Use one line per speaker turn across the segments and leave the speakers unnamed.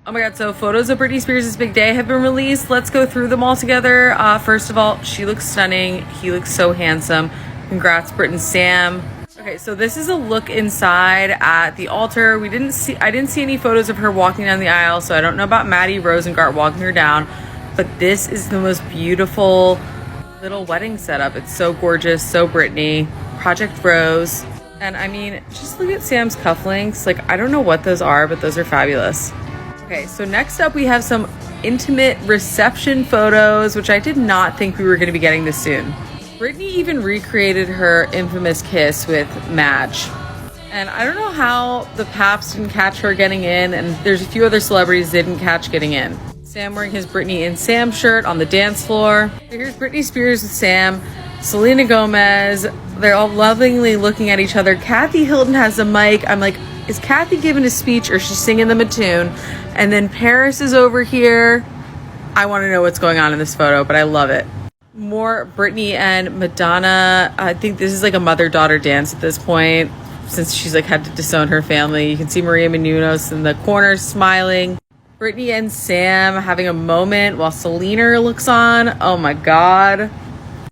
Oh my god, so photos of Britney Spears' big day have been released. Let's go through them all together. First of all, she looks stunning. He looks so handsome. Congrats, Brit and Sam. Okay, so this is a look inside at the altar. I didn't see any photos of her walking down the aisle, so I don't know about Maddie Rosengart walking her down, but this is the most beautiful little wedding setup. It's so gorgeous, so Britney. Project Rose. And I mean, just look at Sam's cufflinks. Like, I don't know what those are, but those are fabulous. Okay, so next up we have some intimate reception photos, which I did not think we were going to be getting this soon. Britney even recreated her infamous kiss with Madge. And I don't know how the Paps didn't catch her getting in, and there's a few other celebrities didn't catch getting in. Sam wearing his Britney and Sam shirt on the dance floor. Here's Britney Spears with Sam, Selena Gomez. They're all lovingly looking at each other. Kathy Hilton has the mic. I'm like, is Kathy giving a speech or is she singing them a tune? And then Paris is over here. I want to know what's going on in this photo, but I love it. More Britney and Madonna. I think this is like a mother-daughter dance at this point, since she's like had to disown her family. You can see Maria Menounos in the corner smiling. Britney and Sam having a moment while Selena looks on. Oh my god.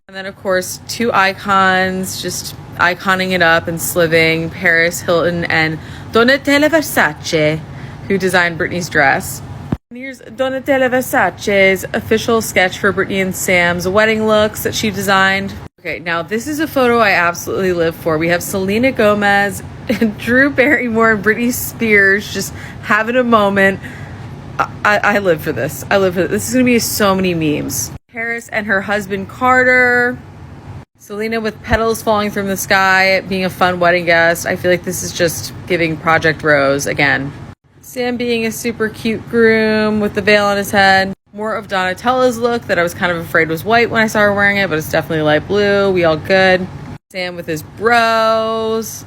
And then of course, two icons just iconing it up and sliving. Paris Hilton and Donatella Versace, who designed Britney's dress. And here's Donatella Versace's official sketch for Britney and Sam's wedding looks that she designed. Okay, now this is a photo I absolutely live for. We have Selena Gomez and Drew Barrymore and Britney Spears just having a moment. I live for this. I live for this. This is going to be so many memes. Paris and her husband Carter. Selena with petals falling from the sky, being a fun wedding guest. I feel like this is just giving Project Rose again. Sam being a super cute groom with the veil on his head. More of Donatella's look that I was kind of afraid was white when I saw her wearing it, but it's definitely light blue. We all good. Sam with his bros.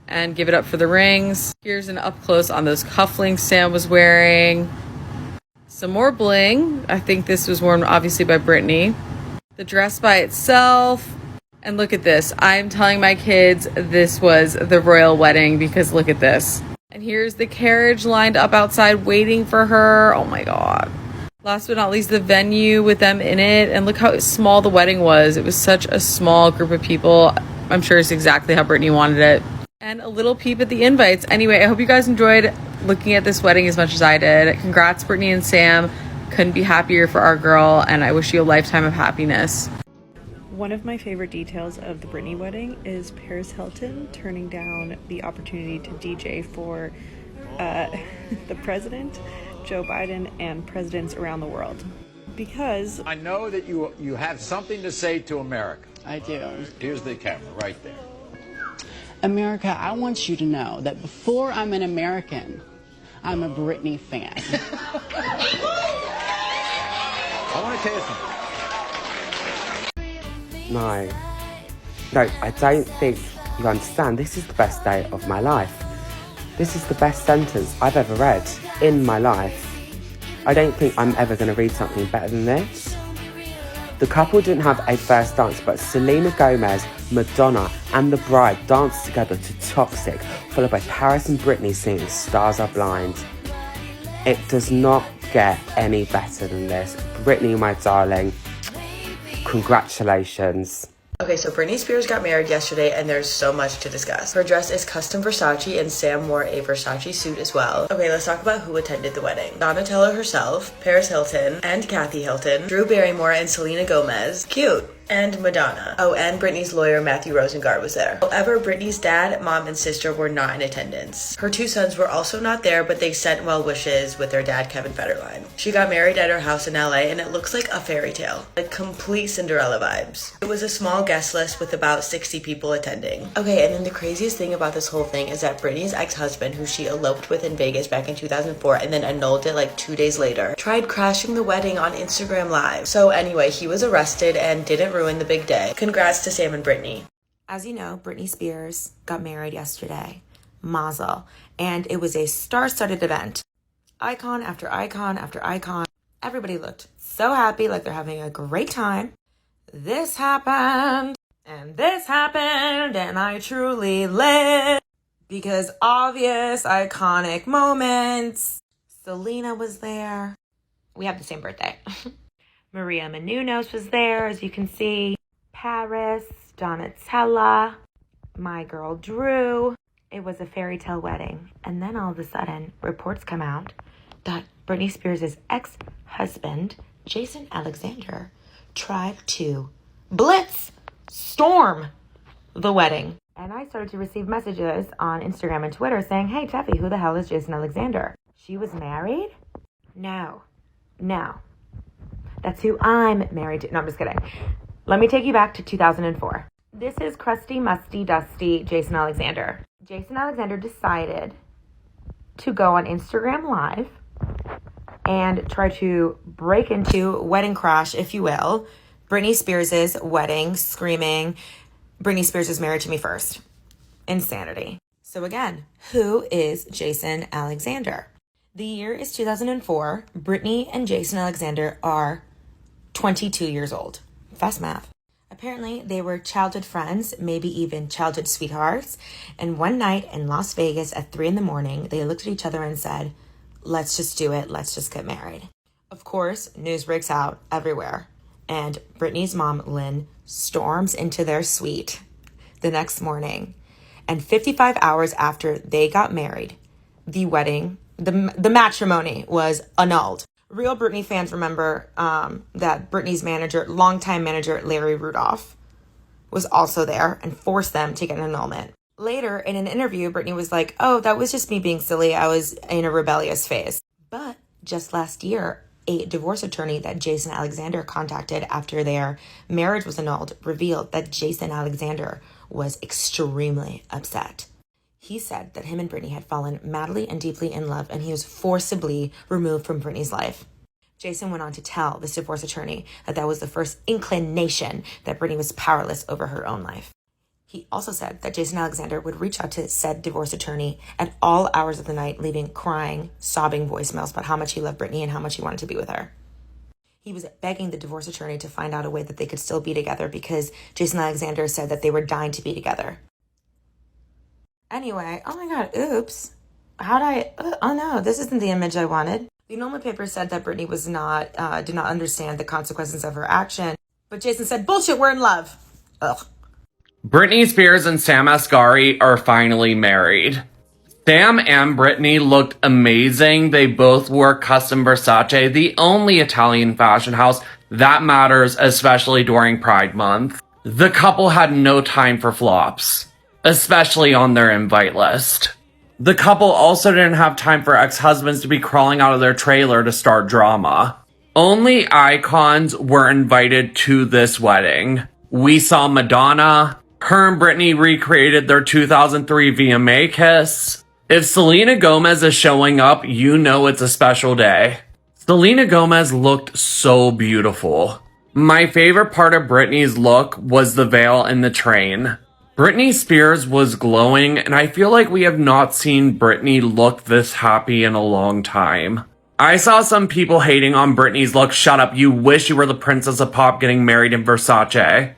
And give it up for the rings. Here's an up close on those cufflinks Sam was wearing. Some more bling. I think this was worn obviously by Britney. The dress by itself. And look at this. I'm telling my kids this was the royal wedding because look at this. And here's the carriage lined up outside waiting for her. Oh my god. Last but not least, the venue with them in it. And look how small the wedding was. It was such a small group of people. I'm sure it's exactly how Britney wanted it. And a little peep at the invites. Anyway, I hope you guys enjoyed looking at this wedding as much as I did. Congrats, Britney and Sam. Couldn't be happier for our girl. And I wish you a lifetime of happiness.
One of my favorite details of the Britney wedding is Paris Hilton turning down the opportunity to DJ for the president, Joe Biden, and presidents around the world. Because
I know that you have something to say to America.
I do.
Here's the camera right there.
America, I want you to know that before I'm an American, I'm a Britney fan.
I want to tell you something.
No, I don't think you understand. This is the best day of my life. This is the best sentence I've ever read in my life. I don't think I'm ever going to read something better than this. The couple didn't have a first dance, but Selena Gomez, Madonna, and the bride danced together to Toxic, followed by Paris and Britney singing Stars Are Blind. It does not get any better than this. Britney, my darling, congratulations.
Okay, so Britney Spears got married yesterday and there's so much to discuss. Her dress is custom Versace and Sam wore a Versace suit as well. Okay, let's talk about who attended the wedding. Donatella herself, Paris Hilton, and Kathy Hilton, Drew Barrymore and Selena Gomez. Cute. And Madonna. Oh, and Britney's lawyer, Matthew Rosengart, was there. However, Britney's dad, mom, and sister were not in attendance. Her two sons were also not there, but they sent well wishes with their dad, Kevin Federline. She got married at her house in LA, and it looks like a fairy tale. Like complete Cinderella vibes. It was a small guest list with about 60 people attending. Okay, and then the craziest thing about this whole thing is that Britney's ex-husband, who she eloped with in Vegas back in 2004 and then annulled it like 2 days later, tried crashing the wedding on Instagram Live. So anyway, he was arrested and didn't ruin the big day. Congrats to Sam and Britney.
As you know, Britney Spears got married yesterday. Mazel. And it was a star-studded event. Icon after icon after icon. Everybody looked so happy, like they're having a great time. This happened, and this happened, and I truly lived. Because obvious, iconic moments. Selena was there. We have the same birthday. Maria Menounos was there, as you can see. Paris, Donatella, my girl Drew. It was a fairy tale wedding. And then all of a sudden, reports come out that Britney Spears' ex-husband, Jason Alexander, tried to storm the wedding. And I started to receive messages on Instagram and Twitter saying, hey, Teffy, who the hell is Jason Alexander? She was married? No. That's who I'm married to. No, I'm just kidding. Let me take you back to 2004. This is crusty, musty, dusty Jason Alexander. Jason Alexander decided to go on Instagram Live and try to break into wedding crash, if you will, Britney Spears' wedding, screaming, Britney Spears is married to me first. Insanity. So again, who is Jason Alexander? The year is 2004. Britney and Jason Alexander are 22 years old. Fast math. Apparently, they were childhood friends, maybe even childhood sweethearts. And one night in Las Vegas at 3 a.m, they looked at each other and said, let's just do it. Let's just get married. Of course, news breaks out everywhere. And Britney's mom, Lynn, storms into their suite the next morning. And 55 hours after they got married, the wedding, the matrimony was annulled. Real Britney fans remember that Britney's manager, longtime manager Larry Rudolph, was also there and forced them to get an annulment. Later, in an interview, Britney was like, oh, that was just me being silly. I was in a rebellious phase. But just last year, a divorce attorney that Jason Alexander contacted after their marriage was annulled revealed that Jason Alexander was extremely upset. He said that him and Britney had fallen madly and deeply in love, and he was forcibly removed from Britney's life. Jason went on to tell this divorce attorney that that was the first inclination that Britney was powerless over her own life. He also said that Jason Alexander would reach out to said divorce attorney at all hours of the night, leaving crying, sobbing voicemails about how much he loved Britney and how much he wanted to be with her. He was begging the divorce attorney to find out a way that they could still be together because Jason Alexander said that they were dying to be together. Anyway, oh my God, oops. Oh no, this isn't the image I wanted. The annulment papers said that Britney did not understand the consequences of her action. But Jason said, bullshit, we're in love. Ugh.
Britney Spears and Sam Asghari are finally married. Sam and Britney looked amazing. They both wore custom Versace, the only Italian fashion house that matters, especially during Pride Month. The couple had no time for flops, especially on their invite list. The couple also didn't have time for ex-husbands to be crawling out of their trailer to start drama. Only icons were invited to this wedding. We saw Madonna. Her and Britney recreated their 2003 VMA kiss. If Selena Gomez is showing up, you know it's a special day. Selena Gomez looked so beautiful. My favorite part of Britney's look was the veil in the train. Britney Spears was glowing, and I feel like we have not seen Britney look this happy in a long time. I saw some people hating on Britney's look. Shut up, you wish you were the princess of pop getting married in Versace.